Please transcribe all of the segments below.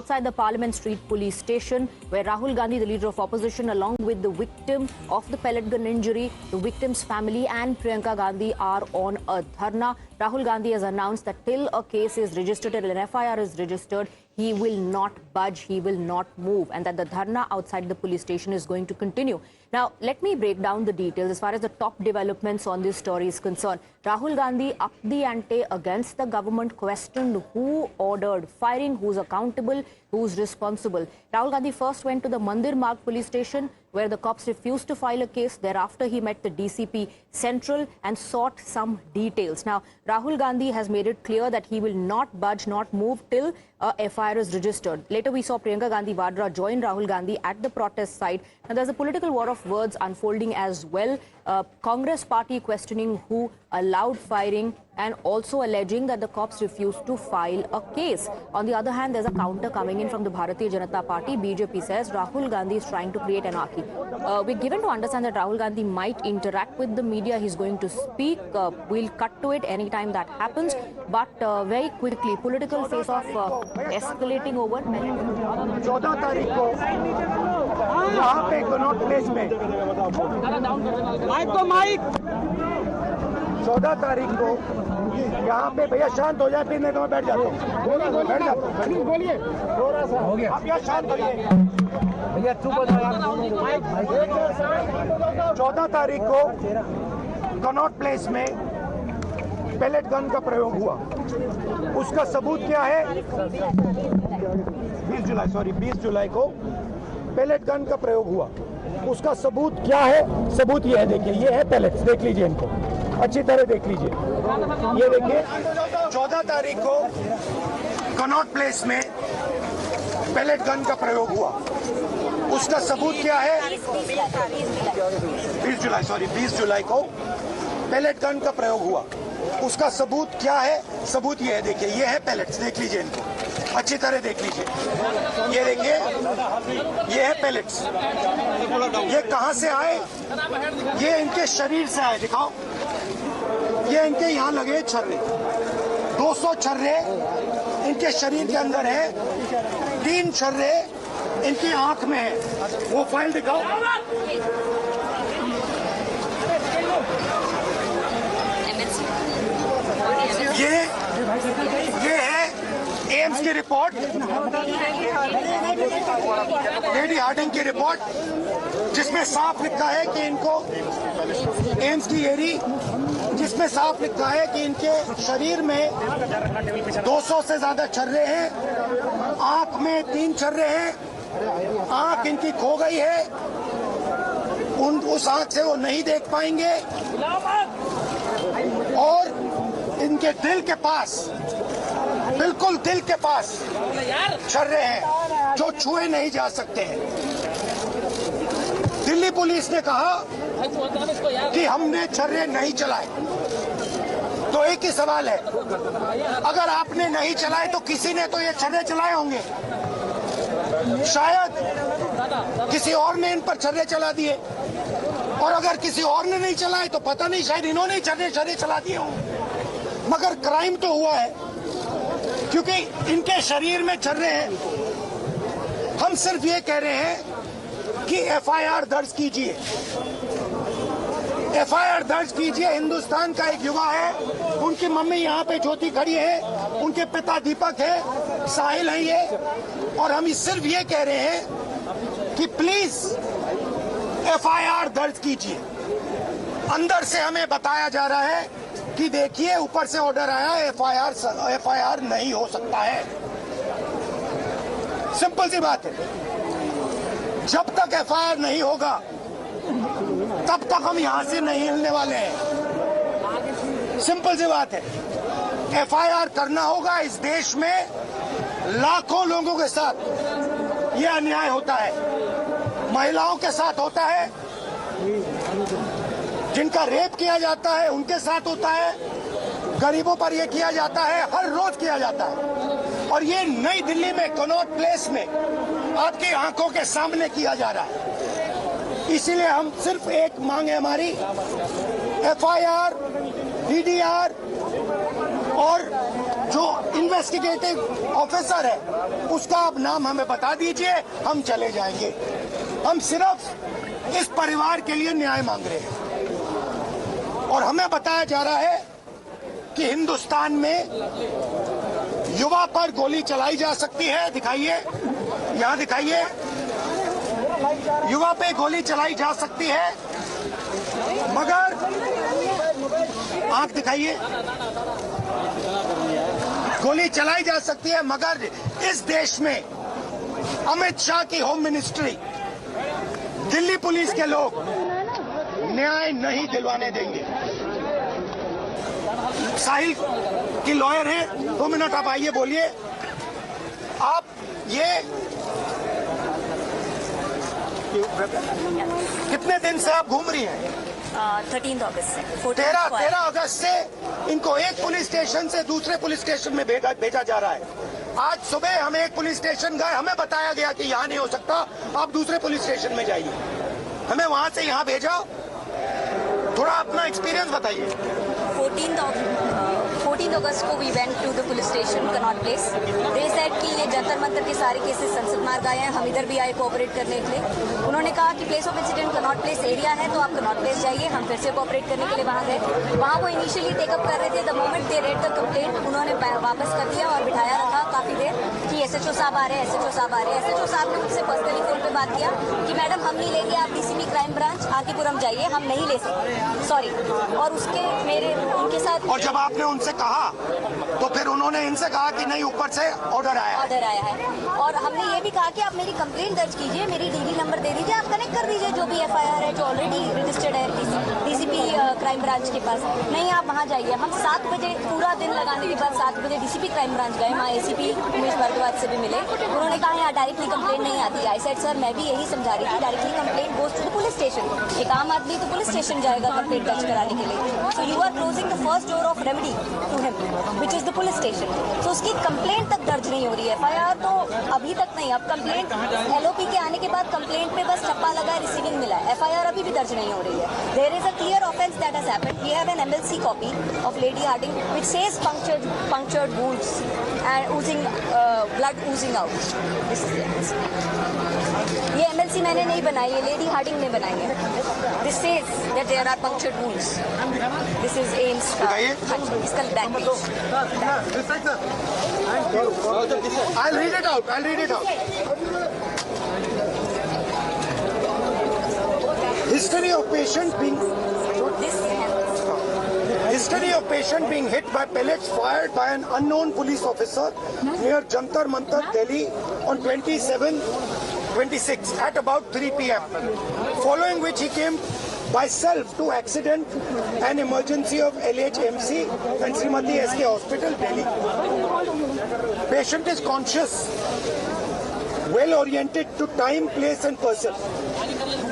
outside the Parliament Street police station, where Rahul Gandhi, the leader of opposition, along with the victim of the pellet gun injury, the victim's family and Priyanka Gandhi are on a dharna. Rahul Gandhi has announced that till a case is registered, till an FIR is registered, he will not budge, he will not move, and that the dharna outside the police station is going to continue. Now, let me break down the details as far as the top developments on this story is concerned. Rahul Gandhi upped the ante against the government, questioned who ordered firing, who's accountable, who's responsible. Rahul Gandhi first went to the Mandir Marg police station, where the cops refused to file a case. Thereafter, he met the DCP Central and sought some details. Now, Rahul Gandhi has made it clear that he will not budge, not move till a FIR is registered. Later, we saw Priyanka Gandhi Vadra join Rahul Gandhi at the protest site. Now, there's a political war of words unfolding as well. Congress party questioning who allowed firing and also alleging that the cops refused to file a case. On the other hand, there's a counter coming in from the Bharatiya Janata Party. BJP says Rahul Gandhi is trying to create anarchy. We're given to understand that Rahul Gandhi might interact with the media. He's going to speak. We'll cut to it anytime that happens. But very quickly, political face-off escalating over. 14 तारीख को यहाँ पे Connaught place में 14 तारीख को यहाँ पे भैया शांत हो जाए, फिर नहीं तो मैं बैठ जाता हूँ। बैठ जाता हूँ, बोलिए। हो गया, आप यहाँ शांत होइए भैया, चुप हो जाओ। 14 तारीख को कनॉट प्लेस में पैलेट गन का प्रयोग हुआ। उसका सबूत क्या है? 20 जुलाई को पैलेट गन का प्रयोग हुआ। उसका सबूत क्या है? सबूत ये है, देखिए, ये है पैलेट्स, देख लीजिए, इनको अच्छी तरह देख लीजिए। ये देखिए, 14 तारीख को कनॉट प्लेस में पैलेट गन का प्रयोग हुआ। उसका सबूत क्या है? 20 जुलाई को पैलेट गन का प्रयोग हुआ। उसका सबूत क्या है? सबूत ये है, देखिए, ये है पैलेट्स, देख लीजिए, इनको अच्छी तरह देख लीजिए। ये देखिए, ये है पैलेट्स। ये कहां से आए? ये इनके शरीर से आए, दिखाओ। ये इनके यहाँ लगे छर्रे, 200 छर्रे इनके शरीर के अंदर है। 3 छर्रे इनकी आंख में है। वो फाइल दिखाओ। ये है एम्स की रिपोर्ट, लेडी हार्डिंग की रिपोर्ट, जिसमें साफ लिखा है कि इनको एम्स की एरी, जिसमें साफ लिखा है कि इनके शरीर में 200 से ज्यादा छर्रे हैं, आंख में 3 छर्रे हैं, आंख इनकी खो गई है, उस आंख से वो नहीं देख पाएंगे, और इनके दिल के पास, बिल्कुल दिल के पास छर्रे हैं जो छुए नहीं जा सकते हैं। दिल्ली पुलिस ने कहा कि हमने छर्रे नहीं चलाए। तो एक ही सवाल है, अगर आपने नहीं चलाए तो किसी ने तो ये छर्रे चलाए होंगे। शायद किसी और ने इन पर छर्रे चला दिए, और अगर किसी और ने नहीं चलाए तो पता नहीं, शायद इन्होंने छर्रे चला दिए होंगे। मगर क्राइम तो हुआ है, क्योंकि इनके शरीर में छर्रे हैं। हम सिर्फ ये कह रहे हैं कि FIR दर्ज कीजिए, FIR दर्ज कीजिए। हिंदुस्तान का एक युवा है, उनकी मम्मी यहाँ पे ज्योति खड़ी है, उनके पिता दीपक है, साहिल है ये, और हम सिर्फ ये कह रहे हैं कि प्लीज FIR दर्ज कीजिए। अंदर से हमें बताया जा रहा है कि देखिए, ऊपर से ऑर्डर आया, FIR नहीं हो सकता है। सिंपल सी बात है, जब तक FIR नहीं होगा तब तक हम यहां से नहीं हिलने वाले हैं। सिंपल सी बात है, FIR करना होगा। इस देश में लाखों लोगों के साथ ये अन्याय होता है, महिलाओं के साथ होता है, जिनका रेप किया जाता है उनके साथ होता है, गरीबों पर यह किया जाता है, हर रोज किया जाता है। और ये नई दिल्ली में कनॉट प्लेस में आपकी आंखों के सामने किया जा रहा है। इसीलिए हम सिर्फ एक मांग है हमारी, FIR, DDR और जो इन्वेस्टिगेटिव ऑफिसर है उसका आप नाम हमें बता दीजिए, हम चले जाएंगे। हम सिर्फ इस परिवार के लिए न्याय मांग रहे हैं। और हमें बताया जा रहा है कि हिंदुस्तान में युवा पर गोली चलाई जा सकती है। दिखाइए, यहाँ दिखाइए, युवा पे गोली चलाई जा सकती है, मगर आंख दिखाइए, गोली चलाई जा सकती है, मगर इस देश में अमित शाह की होम मिनिस्ट्री, दिल्ली पुलिस के लोग न्याय नहीं दिलवाने देंगे। साहिल की लॉयर है, 2 मिनट आप आइए, बोलिए। आप ये कितने दिन से आप घूम रही हैं? 13 अगस्त से 13 अगस्त से इनको एक पुलिस स्टेशन से दूसरे पुलिस स्टेशन में भेजा जा रहा है। आज सुबह हम एक पुलिस स्टेशन गए, हमें बताया गया कि यहाँ नहीं हो सकता, आप दूसरे पुलिस स्टेशन में जाइए। हमें वहां से यहाँ भेजा। थोड़ा अपना एक्सपीरियंस बताइए। 14 अगस्त को we went to the police station Connaught Place. They said कि ये जंतर मंतर के सारे केसेस संसद मार्ग आए हैं, हम इधर भी आए कोऑपरेट करने के लिए। उन्होंने कहा कि place of incident Connaught place area है, तो आप कनॉट प्लेस जाइए। हम फिर से कोऑपरेट करने के लिए वहाँ गए। वहाँ वो इनिशियली टेकअप कर रहे थे। The moment they read the complaint, उन्होंने वापस कर दिया और बिठाया रखा काफी देर कि एसएचओ साहब आ रहे हैं, एसएचओ साहब आ रहे हैं। एसएचओ साहब ने मुझसे पर्सनली फोन पे बात किया कि मैडम हम नहीं लेंगे, आप डीसीपी क्राइम ब्रांच आरकेपुरम जाइए, हम नहीं ले सकते, सॉरी। और उसके उनके साथ, और जब आपने उनसे कहा तो फिर उन्होंने इनसे कहा कि नहीं, ऊपर से ऑर्डर आया है। और हमने ये भी कहा कि आप मेरी कंप्लेंट दर्ज कीजिए, मेरी डीडी नंबर दे दीजिए, आप कनेक्ट कर दीजिए जो भी एफआईआर है जो ऑलरेडी रजिस्टर्ड है डीसीपी क्राइम ब्रांच के पास। नहीं, आप वहाँ जाइए। हम 7 बजे पूरा दिन लगाने के बाद 7 बजे डीसीपी क्राइम ब्रांच गए। वहाँ एसीपी उमेश भारद्वाज से भी मिले। उन्होंने कहा यहाँ डायरेक्टली कंप्लेंट नहीं आती। आई सेड सर, मैं भी यही समझा रही थी, directly complaint goes to the police station. एक आम आदमी तो पुलिस स्टेशन जाएगा कंप्लेंट दर्ज कराने के लिए। So you are closing the first door of remedy to him which is the police station. तो उसकी कंप्लेंट तक दर्ज नहीं हो रही है। एफआईआर तो अभी तक नहीं। अब कंप्लेंट एलओपी के आने के बाद कंप्लेंट पे बस ठप्पा लगा, रिसीविंग मिला। एफआईआर अभी भी दर्ज नहीं हो रही है। There is a clear offence that has happened. We have an MLC copy of Lady Hardinge which says punctured wounds and oozing blood oozing out. This is it. ये एमएलसी मैंने नहीं बनाई है, लेडी हार्डिंग ने बनाई है। This says that there are punctured wounds. This is AIMS का। हाँ जी, इसका back page. I'll read it out. History of patient being hit by pellets fired by an unknown police officer near Jantar Mantar, Delhi on 26 at about 3 p.m. Following which he came by self to accident and emergency of LHMC and Srimati SK Hospital, Delhi. Patient is conscious, well oriented to time, place and person.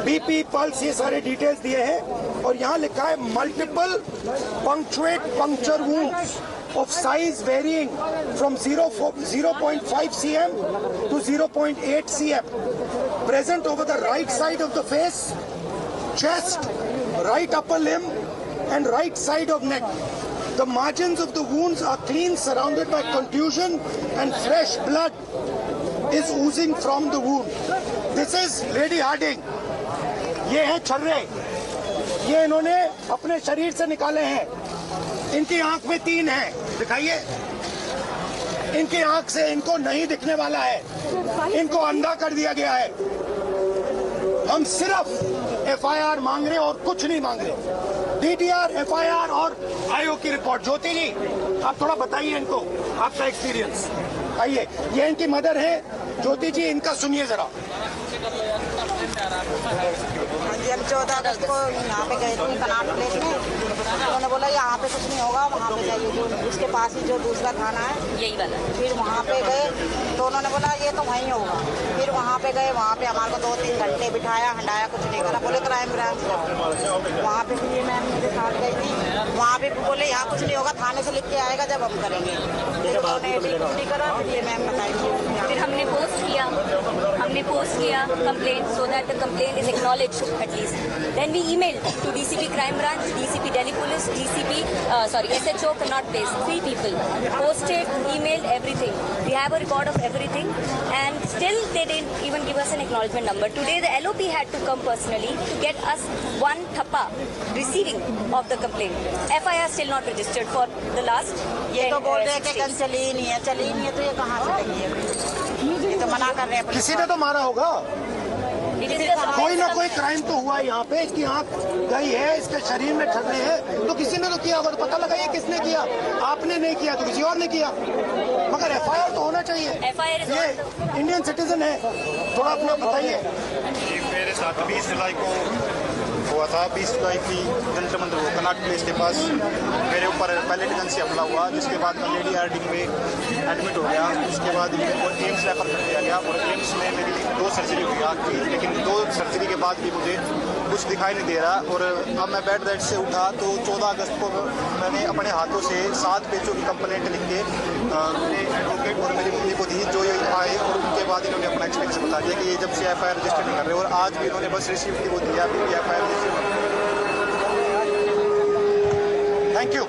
BP, pulse, ये सारे details दिए हैं। और यहाँ लिखा है multiple puncture wounds of size varying from 0.5 cm to 0.8 cm present over the right side of the face, chest, right upper limb and right side of neck. The margins of the wounds are clean, surrounded by contusion and fresh blood is oozing from the wound. This is Lady Harding. ये है छर्रे, ये इन्होंने अपने शरीर से निकाले हैं। इनकी आंख में 3 है, दिखाइए। इनकी आंख से इनको नहीं दिखने वाला है, इनको अंधा कर दिया गया है। हम सिर्फ एफआईआर मांग रहे और कुछ नहीं मांग रहे। डीटीआर, एफआईआर और आयोग की रिपोर्ट। ज्योति जी, आप थोड़ा बताइए इनको आपका एक्सपीरियंस। आइए, ये इनकी मदर है ज्योति जी, इनका सुनिए जरा। हम 14 अगस्त को यहाँ पे गए थे कनाट प्लेस में। उन्होंने बोला यहाँ पे कुछ नहीं होगा, वहाँ पे जाइए, जो उसके पास ही जो दूसरा थाना है यही वाला। फिर वहाँ पे गए तो उन्होंने बोला ये तो वहीं होगा। फिर वहाँ पे गए, वहाँ पे हमारे को 2-3 घंटे बिठाया, हंडाया, कुछ नहीं करा। बोले क्राइम ब्रांच वहाँ पे फिर ये मैम मेरे साथ गई थी। वहाँ पे बोले यहाँ कुछ नहीं होगा, थाने से लिख के आएगा जब हम करेंगे। फिर उन्होंने ड्यूटी करा, फिर ये मैम बताएंगे। फिर हमने पोस्ट किया, हमने post किया complaint so that the complaint is acknowledged at least. Then we emailed to DCP Crime Branch, DCP Delhi Police, SHO Connaught Place, 3 people. Posted, emailed, everything. We have a record of everything and still they didn't even give us an acknowledgement number. Today the LOP had to come personally to get us one thappa receiving of the complaint. FIR still not registered for the last ये तो बोल रहे हैं 6 कि कल days. चली ही नहीं है तो ये कहाँ से लेंगे ये तो मना कर रहे हैं पुलिस किसी ने तो मारा होगा, It is the कोई ना कोई क्राइम तो हुआ है यहाँ पे, इसकी आंख गई है, इसके शरीर में ठगने हैं, तो किसी ने तो किया होगा, तो पता लगा ये किसने किया। आपने नहीं किया तो किसी और ने किया, मगर एफआईआर तो होना चाहिए। FIR is ये इंडियन सिटीजन है, थोड़ा अपना बताइए। मेरे साथ 20 जुलाई को हुआ था। 20 जुलाई की जंतर मंतर वो कनाट प्लेस के पास मेरे ऊपर पैलेट गन से हमला हुआ, जिसके बाद मैं लेडी आरडिंग में एडमिट हो गया। उसके बाद मेरे को एम्स रेफर कर दिया गया और एम्स में मेरी 2 सर्जरी हुई आँख की, लेकिन 2 सर्जरी के बाद भी मुझे कुछ दिखाई नहीं दे रहा। और अब मैं बेड रेस्ट से उठा तो 14 अगस्त को मैंने अपने हाथों से 7 पेजों की कंप्लेंट लिख के मेरे एडवोकेट और मेरी मम्मी को दी, जो ये आए और उनके बाद इन्होंने अपना एक्सपीरियंस बता दिया कि ये जब से FIR रजिस्टर नहीं कर रहे, और आज भी इन्होंने बस रिसीव की वो दिया, फिर भी FIR register. Thank you.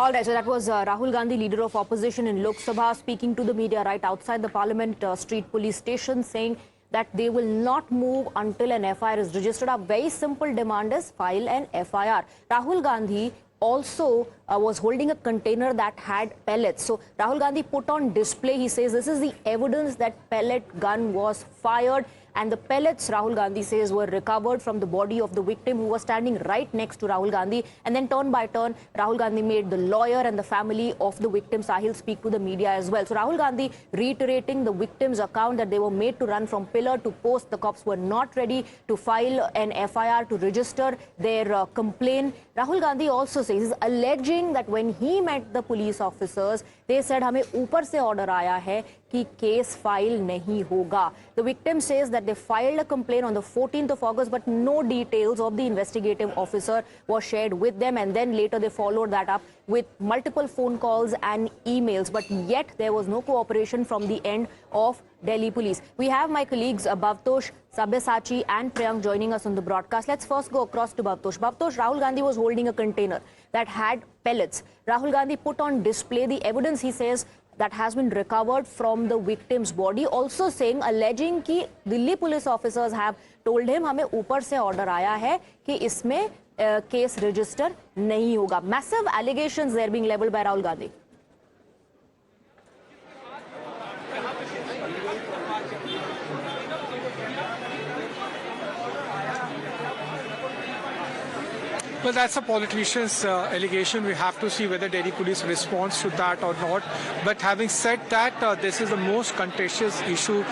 All right, so that was Rahul Gandhi, leader of opposition in Lok Sabha, speaking to the media right outside the Parliament Street Police Station, saying that they will not move until an FIR is registered. A very simple demand is file an FIR. Rahul Gandhi also was holding a container that had pellets. So Rahul Gandhi put on display, he says, this is the evidence that pellet gun was fired. And the pellets, Rahul Gandhi says, were recovered from the body of the victim who was standing right next to Rahul Gandhi. And then turn by turn, Rahul Gandhi made the lawyer and the family of the victim, Sahil, speak to the media as well. So Rahul Gandhi reiterating the victim's account that they were made to run from pillar to post. The cops were not ready to file an FIR to register their complaint. Rahul Gandhi also says, he's alleging that when he met the police officers, they said, हमें ऊपर से order आया है कि case file नहीं होगा. The victim says that they filed a complaint on the 14th of August, but no details of the investigative officer was shared with them. And then later they followed that up with multiple phone calls and emails. But yet there was no cooperation from the end of Delhi police. We have my colleagues Bhavtosh, Sabyasachi and Priyank joining us on the broadcast. Let's first go across to Bhavtosh. Bhavtosh, Rahul Gandhi was holding a container that had pellets. Rahul Gandhi put on display the evidence, he says, that has been recovered from the victim's body, also saying, alleging कि Delhi police officers have told him हमें ऊपर से order आया है कि इसमें case register नहीं होगा. Massive allegations there being leveled by Rahul Gandhi. Well, that's a politician's allegation. We have to see whether Delhi police responds to that or not. But having said that, this is the most contentious issue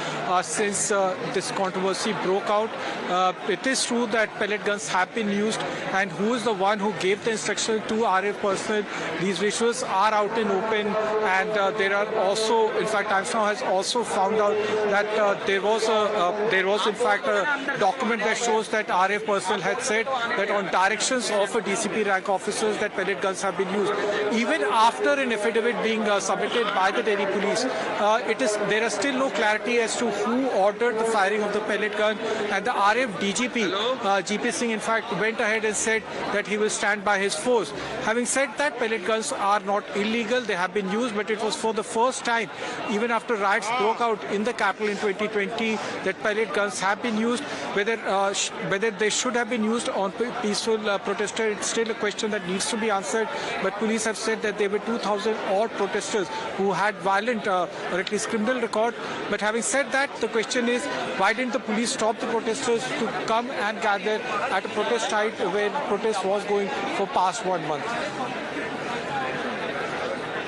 since this controversy broke out. It is true that pellet guns have been used, and who is the one who gave the instruction to RF personnel? These visuals are out in open, and there are also, in fact, Times Now has also found out that there was in fact a document that shows that RF personnel had said that on directions of a DCP rank officers that pellet guns have been used. Even after an affidavit being submitted by the Delhi police, there is still no clarity as to who ordered the firing of the pellet gun, and the RF DGP, GP Singh, in fact, went ahead and said that he will stand by his force. Having said that, pellet guns are not illegal, they have been used, but it was for the first time, even after riots broke out in the capital in 2020, that pellet guns have been used. Whether they should have been used on peaceful protesters, it's still a question that needs to be answered. But police have said that there were 2,000 odd protesters who had violent or at least criminal record. But having said that, the question is, why didn't the police stop the protesters to come and gather at a protest site where protest was going for past 1 month?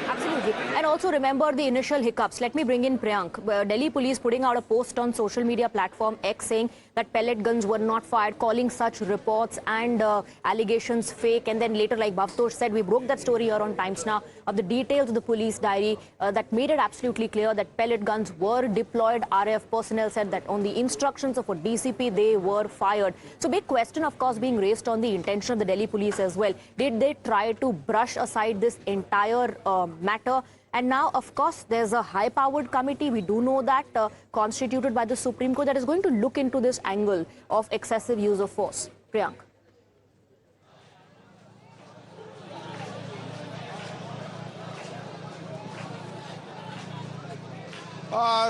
Absolutely. And also remember the initial hiccups. Let me bring in Priyank. Delhi police putting out a post on social media platform X saying that pellet guns were not fired, calling such reports and allegations fake. And then later, like Bhavtosh said, we broke that story here on Times Now of the details of the police diary that made it absolutely clear that pellet guns were deployed. RAF personnel said that on the instructions of a DCP, they were fired. So big question, of course, being raised on the intention of the Delhi police as well. Did they try to brush aside this entire matter? And now, of course, there's a high-powered committee, we do know that, constituted by the Supreme Court that is going to look into this angle of excessive use of force. Priyank.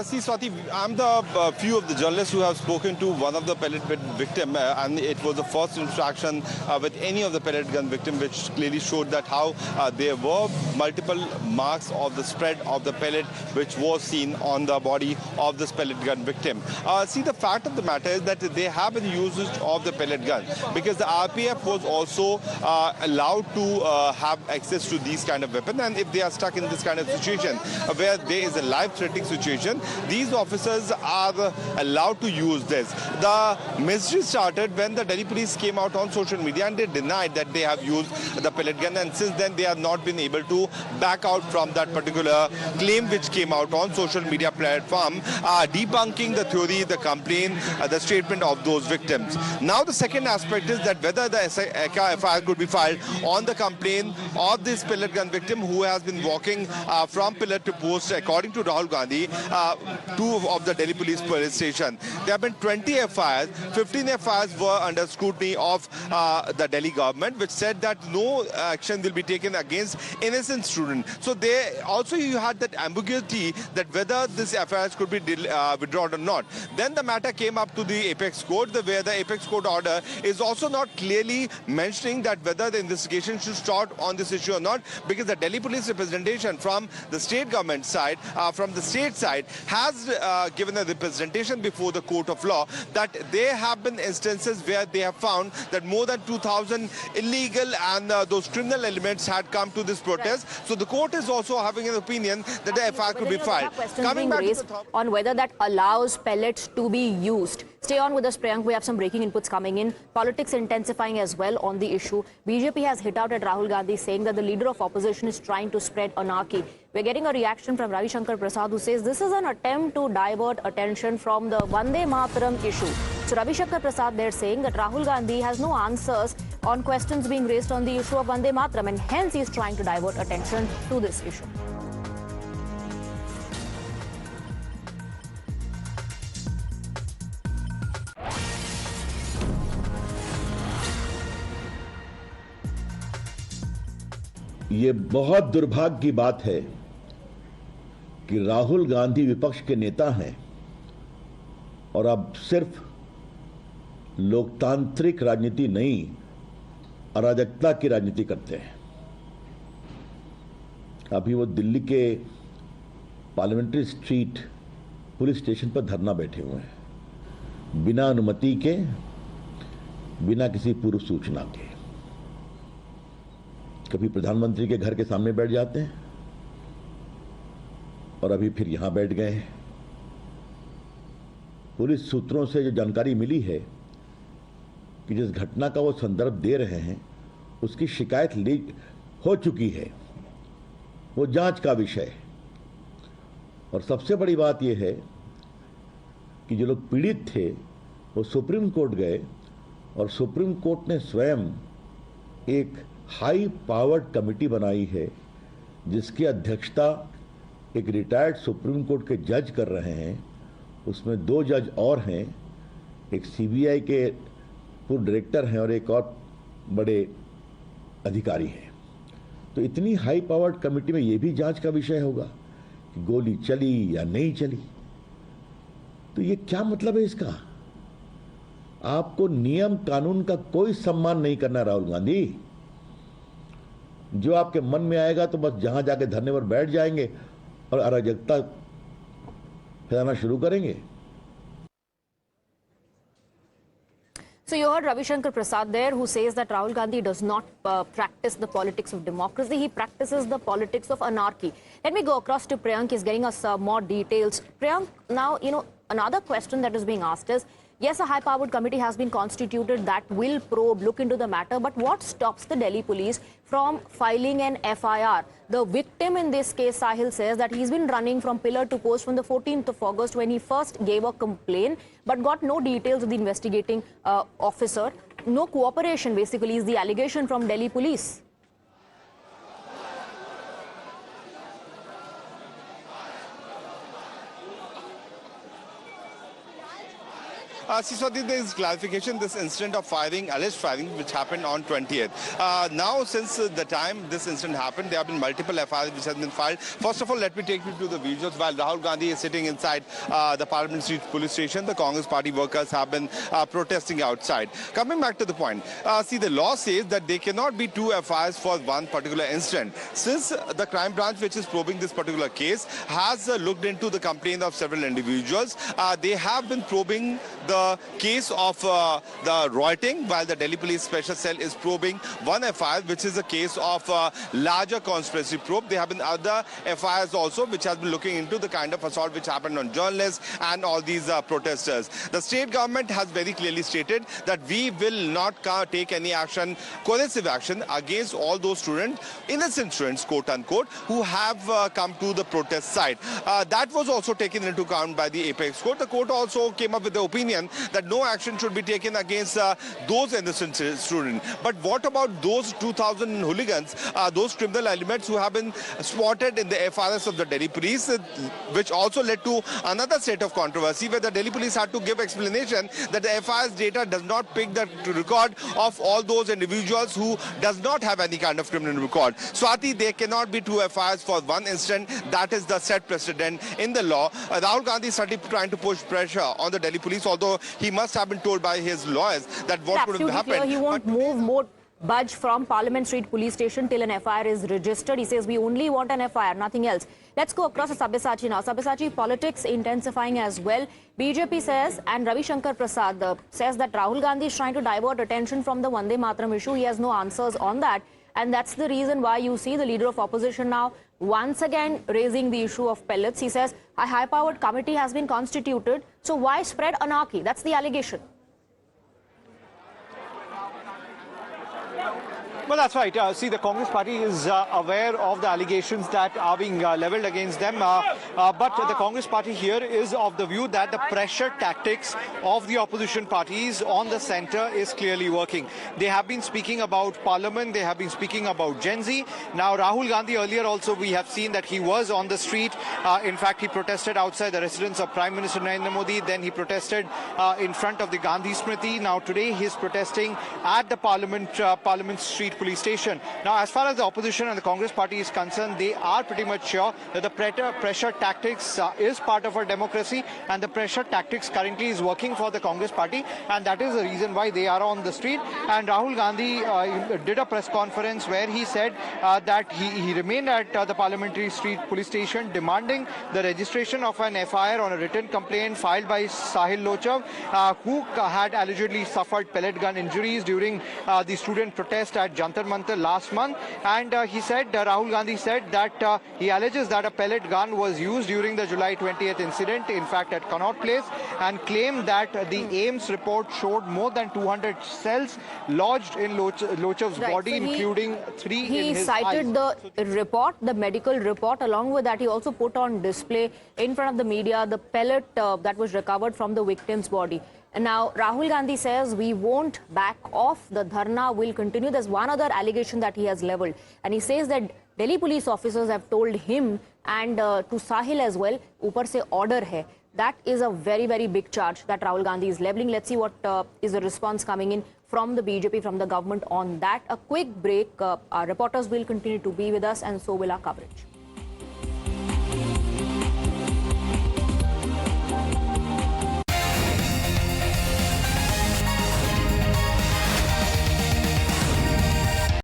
See, Swati, I'm the few of the journalists who have spoken to one of the pellet victim, and it was the first interaction with any of the pellet gun victim, which clearly showed that how there were multiple marks of the spread of the pellet, which was seen on the body of this pellet gun victim. See, the fact of the matter is that they have been usage of the pellet gun because the RPF was also allowed to have access to these kind of weapons, and if they are stuck in this kind of situation where there is a life-threatening situation, these officers are allowed to use this. The mystery started when the Delhi police came out on social media and they denied that they have used the pellet gun, and since then they have not been able to back out from that particular claim which came out on social media platform, debunking the theory, the complaint, the statement of those victims. Now the second aspect is that whether the FIR could be filed on the complaint of this pellet gun victim who has been walking from pillar to post, according to Rahul Gandhi, two of the Delhi police station. There have been 20 FIRs, 15 FIRs were under scrutiny of the Delhi government, which said that no action will be taken against innocent students. So they also, you had that ambiguity that whether this FIRs could be withdrawn or not. Then the matter came up to the Apex Court, where the Apex Court order is also not clearly mentioning that whether the investigation should start on this issue or not, because the Delhi police representation from the state government side, from the state side, has given a representation before the court of law that there have been instances where they have found that more than 2,000 illegal and those criminal elements had come to this protest. Right. So the court is also having an opinion that the FIR could be filed. Coming back to on whether that allows pellets to be used. Stay on with us, Priyank. We have some breaking inputs coming in. Politics intensifying as well on the issue. BJP has hit out at Rahul Gandhi, saying that the leader of opposition is trying to spread anarchy. We're getting a reaction from Ravi Shankar Prasad, who says this is an attempt to divert attention from the Vande Mataram issue. So Ravi Shankar Prasad there saying that Rahul Gandhi has no answers on questions being raised on the issue of Vande Mataram, and hence he's trying to divert attention to this issue. ये बहुत दुर्भाग्य की बात है कि राहुल गांधी विपक्ष के नेता हैं और अब सिर्फ लोकतांत्रिक राजनीति नहीं, अराजकता की राजनीति करते हैं। अभी वो दिल्ली के पार्लियामेंट्री स्ट्रीट पुलिस स्टेशन पर धरना बैठे हुए हैं, बिना अनुमति के, बिना किसी पूर्व सूचना के। कभी प्रधानमंत्री के घर के सामने बैठ जाते हैं और अभी फिर यहां बैठ गए हैं। पुलिस सूत्रों से जो जानकारी मिली है कि जिस घटना का वो संदर्भ दे रहे हैं उसकी शिकायत हो चुकी है, वो जांच का विषय है। और सबसे बड़ी बात यह है कि जो लोग पीड़ित थे वो सुप्रीम कोर्ट गए और सुप्रीम कोर्ट ने स्वयं एक हाई पावर्ड कमेटी बनाई है जिसकी अध्यक्षता एक रिटायर्ड सुप्रीम कोर्ट के जज कर रहे हैं। उसमें 2 जज और हैं, एक सीबीआई के पूर्व डायरेक्टर हैं और एक और बड़े अधिकारी हैं। तो इतनी हाई पावर्ड कमेटी में यह भी जांच का विषय होगा कि गोली चली या नहीं चली। तो ये क्या मतलब है इसका? आपको नियम कानून का कोई सम्मान नहीं करना राहुल गांधी। जो आपके मन में आएगा तो बस जहां जाके धरने पर बैठ जाएंगे और अराजकता फैलाना शुरू करेंगे। So you heard Ravi Shankar Prasad there, who says that Rahul Gandhi does not practice the politics of democracy. He practices the politics of anarchy. Let me go across to Priyank. He's getting us more details. Priyank, now, another question that is being asked is, yes, a high-powered committee has been constituted that will probe, look into the matter, but what stops the Delhi police from filing an FIR? The victim in this case, Sahil, says that he's been running from pillar to post from the 14th of August when he first gave a complaint, but got no details of the investigating officer. No cooperation, basically, is the allegation from Delhi police. Swati, there is clarification. This incident of alleged firing, which happened on 20th. Now, since the time this incident happened, there have been multiple FIRs which have been filed. First of all, let me take you to the visuals. While Rahul Gandhi is sitting inside the Parliament Street police station, the Congress party workers have been protesting outside. Coming back to the point, the law says that there cannot be two FIRs for one particular incident. Since the crime branch, which is probing this particular case, has looked into the complaint of several individuals, they have been probing the case of the rioting, while the Delhi Police Special Cell is probing one FIR, which is a case of larger conspiracy probe. There have been other FIRs also, which has been looking into the kind of assault which happened on journalists and all these protesters. The state government has very clearly stated that we will not take any action, coercive action, against all those students, innocent students, quote unquote, who have come to the protest site. That was also taken into account by the Apex Court. The court also came up with the opinion that no action should be taken against those innocent students. But what about those 2,000 hooligans, those criminal elements who have been spotted in the FIRs of the Delhi police, which also led to another set of controversy where the Delhi police had to give explanation that the FIRs data does not pick the record of all those individuals who does not have any kind of criminal record. Swati, there cannot be two FIRs for one incident. That is the set precedent in the law. Rahul Gandhi is certainly trying to push pressure on the Delhi police, although he must have been told by his lawyers that what would have happened. He won't budge from Parliament Street police station till an FIR is registered. He says we only want an FIR, nothing else. Let's go across to Sabyasachi now. Sabyasachi, politics intensifying as well. BJP says, and Ravi Shankar Prasad says that Rahul Gandhi is trying to divert attention from the Vande Mataram issue. He has no answers on that. And that's the reason why you see the leader of opposition now once again raising the issue of pellets. He says a high-powered committee has been constituted. So why spread anarchy? That's the allegation. Well, that's right. The Congress party is aware of the allegations that are being leveled against them. But the Congress party here is of the view that the pressure tactics of the opposition parties on the centre is clearly working. They have been speaking about Parliament. They have been speaking about Gen Z. Now, Rahul Gandhi earlier also, we have seen that he was on the street. In fact, he protested outside the residence of Prime Minister Narendra Modi. Then he protested in front of the Gandhi Smriti. Now, today he is protesting at the Parliament Street police station. Now, as far as the opposition and the Congress party is concerned, they are pretty much sure that the pressure tactics is part of our democracy, and the pressure tactics currently is working for the Congress party, and that is the reason why they are on the street. And Rahul Gandhi did a press conference where he said that he remained at the Parliamentary Street police station demanding the registration of an FIR on a written complaint filed by Sahil Lochav, who had allegedly suffered pellet gun injuries during the student protest at Jantar Mantar last month. And he said, Rahul Gandhi said that he alleges that a pellet gun was used during the July 20th incident, in fact at Connaught Place, and claimed that the AIMS report showed more than 200 cells lodged in Lochav's body, so including 3 in his eyes. He cited the report, the medical report. Along with that, he also put on display in front of the media the pellet that was recovered from the victim's body. And now Rahul Gandhi says we won't back off. The dharna will continue. There's one other allegation that he has leveled, and he says that Delhi police officers have told him and to Sahil as well, upar se order hai. That is a very, very big charge that Rahul Gandhi is leveling. Let's see what is the response coming in from the BJP, from the government on that. A quick break. Our reporters will continue to be with us, and so will our coverage.